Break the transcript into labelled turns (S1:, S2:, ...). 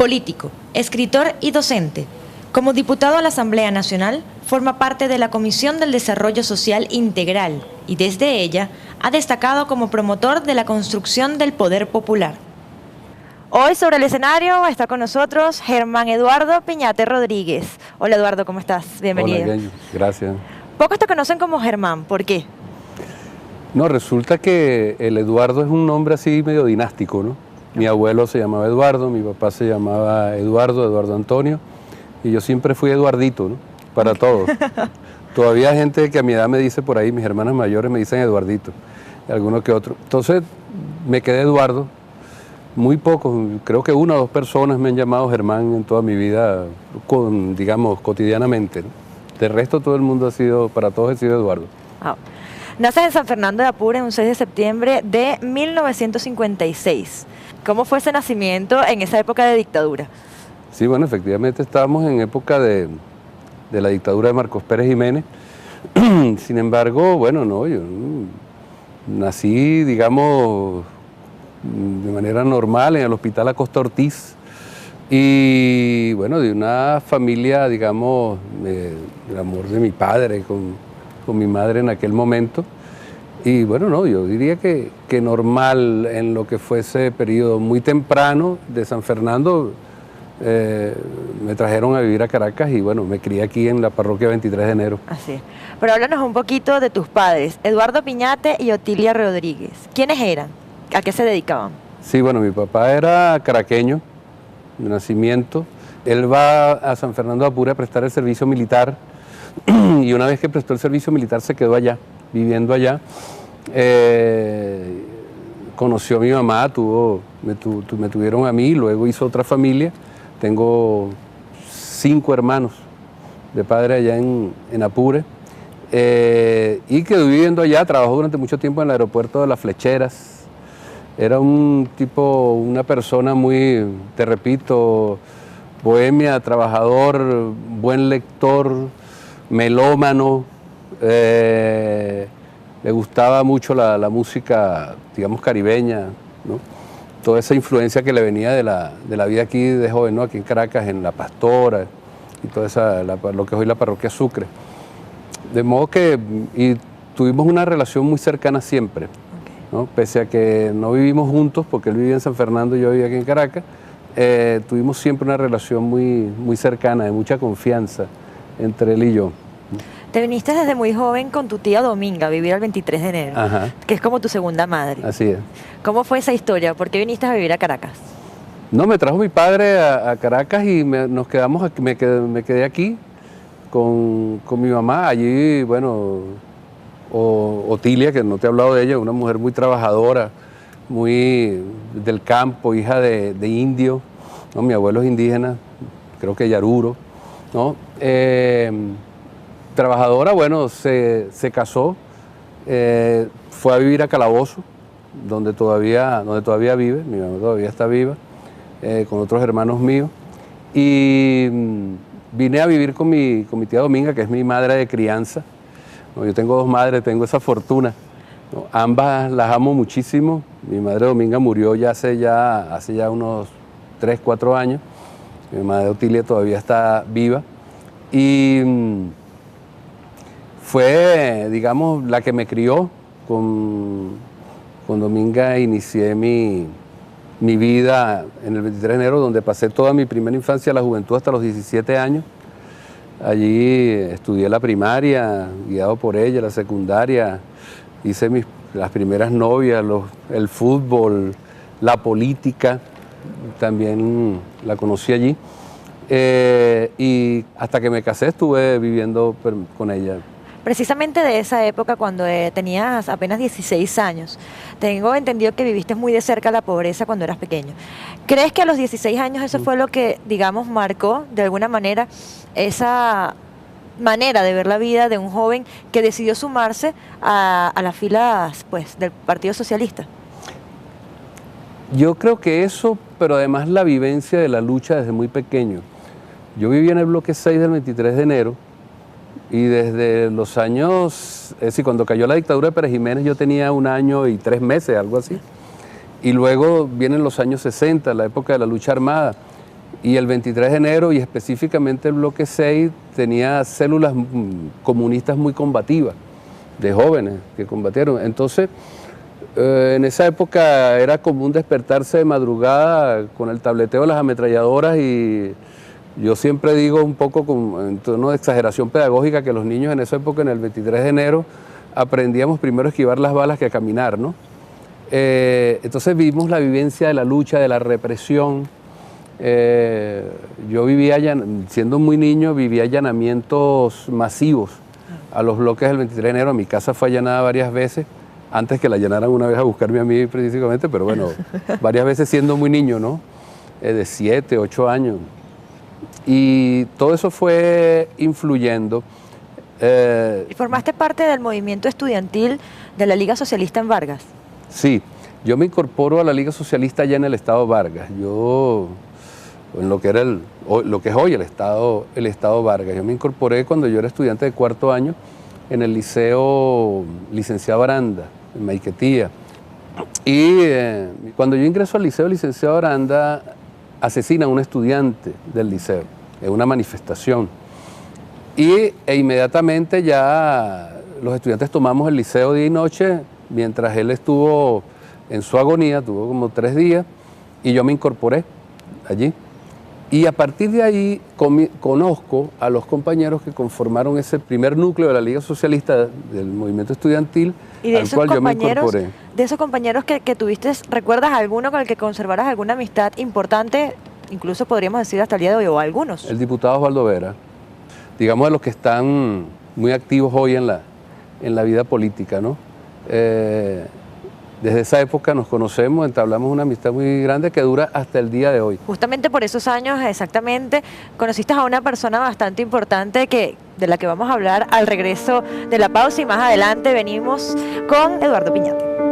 S1: Político, escritor y docente. Como diputado a la Asamblea Nacional, forma parte de la Comisión del Desarrollo Social Integral y desde ella ha destacado como promotor de la construcción del poder popular. Hoy sobre el escenario está con nosotros Germán Eduardo Piñate Rodríguez. Hola Eduardo, ¿cómo estás? Bienvenido.
S2: Hola, Genio. Gracias.
S1: Pocos te conocen como Germán, ¿por qué?
S2: No, resulta que el Eduardo es un nombre así medio dinástico, ¿no? Mi abuelo se llamaba Eduardo, mi papá se llamaba Eduardo Antonio, y yo siempre fui Eduardito, ¿no? Para todos. Todavía hay gente que a mi edad me dice por ahí, mis hermanas mayores me dicen Eduardito, alguno que otro. Entonces me quedé Eduardo. Muy pocos, creo que una o dos personas me han llamado Germán en toda mi vida, digamos, cotidianamente, ¿no? De resto todo el mundo ha sido, para todos he sido Eduardo.
S1: Wow. Naces en San Fernando de Apure un 6 de septiembre de 1956. ¿Cómo fue ese nacimiento en esa época de dictadura?
S2: Sí, bueno, efectivamente estábamos en época de la dictadura de Marcos Pérez Jiménez. Sin embargo, bueno, no, yo nací, digamos, de manera normal en el Hospital Acosta Ortiz y bueno, de una familia, digamos, del amor de mi padre con mi madre en aquel momento. Y bueno, no, yo diría que normal en lo que fue ese periodo muy temprano de San Fernando. Me trajeron a vivir a Caracas y bueno, me crié aquí en la parroquia 23 de enero.
S1: Así es. Pero háblanos un poquito de tus padres, Eduardo Piñate y Otilia Rodríguez. ¿Quiénes eran? ¿A qué se dedicaban?
S2: Sí, bueno, mi papá era caraqueño de nacimiento. Él va a San Fernando de Apure a prestar el servicio militar y una vez que prestó el servicio militar se quedó allá, viviendo allá. Conoció a mi mamá, me tuvieron a mí, luego hizo otra familia. Tengo 5 hermanos de padre allá en Apure y quedó viviendo allá, trabajó durante mucho tiempo en el aeropuerto de Las Flecheras. Era un tipo, una persona muy, te repito, bohemia, trabajador, buen lector, melómano. Le gustaba mucho la música, digamos, caribeña, ¿no? Toda esa influencia que le venía de la vida aquí de joven, ¿no? Aquí en Caracas, en La Pastora y toda esa, lo que es hoy la parroquia Sucre. De modo que tuvimos una relación muy cercana siempre, ¿no? Pese a que no vivimos juntos, porque él vivía en San Fernando y yo vivía aquí en Caracas, tuvimos siempre una relación muy cercana, de mucha confianza entre él y yo.
S1: Te viniste desde muy joven con tu tía Dominga a vivir al 23 de enero,
S2: Ajá.
S1: Que es como tu segunda madre.
S2: Así es.
S1: ¿Cómo fue esa historia? ¿Por qué viniste a vivir a Caracas?
S2: No, me trajo mi padre a Caracas y nos quedamos aquí, me quedé aquí con mi mamá. Allí, bueno, Otilia, que no te he hablado de ella, una mujer muy trabajadora, muy del campo, hija de indio, ¿no? Mi abuelo es indígena, creo que Yaruro, ¿no? Trabajadora, bueno, se casó, fue a vivir a Calabozo, donde todavía vive, mi mamá todavía está viva, con otros hermanos míos, y vine a vivir con mi tía Dominga, que es mi madre de crianza. No, yo tengo 2 madres, tengo esa fortuna, ¿no? Ambas las amo muchísimo. Mi madre Dominga murió ya hace ya unos 3, 4 años, mi madre Otilia todavía está viva, y fue, digamos, la que me crió. Con Dominga inicié mi vida en el 23 de enero, donde pasé toda mi primera infancia, la juventud, hasta los 17 años. Allí estudié la primaria, guiado por ella, la secundaria, hice las primeras novias, el fútbol, la política, también la conocí allí. Y hasta que me casé estuve viviendo con ella.
S1: Precisamente de esa época, cuando tenías apenas 16 años, tengo entendido que viviste muy de cerca la pobreza cuando eras pequeño. ¿Crees que a los 16 años eso fue lo que, digamos, marcó de alguna manera esa manera de ver la vida de un joven que decidió sumarse a las filas, pues, del Partido Socialista?
S2: Yo creo que eso, pero además la vivencia de la lucha desde muy pequeño. Yo vivía en el bloque 6 del 23 de enero, y desde los años, es decir, cuando cayó la dictadura de Pérez Jiménez yo tenía 1 año y 3 meses, algo así. Y luego vienen los años 60, la época de la lucha armada. Y el 23 de enero, y específicamente el bloque 6, tenía células comunistas muy combativas, de jóvenes que combatieron. Entonces, en esa época era común despertarse de madrugada con el tableteo de las ametralladoras, y yo siempre digo un poco en tono de exageración pedagógica que los niños en esa época, en el 23 de enero, aprendíamos primero a esquivar las balas que a caminar, ¿no? Entonces vimos la vivencia de la lucha, de la represión. Yo vivía, siendo muy niño, vivía allanamientos masivos a los bloques del 23 de enero. Mi casa fue allanada varias veces, antes que la allanaran una vez a buscarme a mí precisamente, pero bueno, varias veces siendo muy niño, ¿no? De 7, 8 años. Y todo eso fue influyendo.
S1: ¿Y formaste parte del movimiento estudiantil de la Liga Socialista en Vargas?
S2: Sí, yo me incorporo a la Liga Socialista allá en el estado Vargas. Yo, en lo que era lo que es hoy el estado Vargas. Yo me incorporé cuando yo era estudiante de cuarto año en el liceo Licenciado Aranda, en Maiquetía. Y cuando yo ingreso al liceo Licenciado Aranda, asesinan a un estudiante del liceo en una manifestación. E inmediatamente ya los estudiantes tomamos el liceo día y noche, mientras él estuvo en su agonía, tuvo como 3 días, y yo me incorporé allí. Y a partir de ahí conozco a los compañeros que conformaron ese primer núcleo de la Liga Socialista del movimiento estudiantil, al cual yo me incorporé.
S1: De esos compañeros que tuviste, ¿recuerdas alguno con el que conservaras alguna amistad importante? Incluso podríamos decir hasta el día de hoy, o algunos.
S2: El diputado Osvaldo Vera, digamos de los que están muy activos hoy en la vida política, ¿no? Desde esa época nos conocemos, entablamos una amistad muy grande que dura hasta el día de hoy.
S1: Justamente por esos años, exactamente, conociste a una persona bastante importante de la que vamos a hablar al regreso de la pausa, y más adelante venimos con Eduardo Piñate.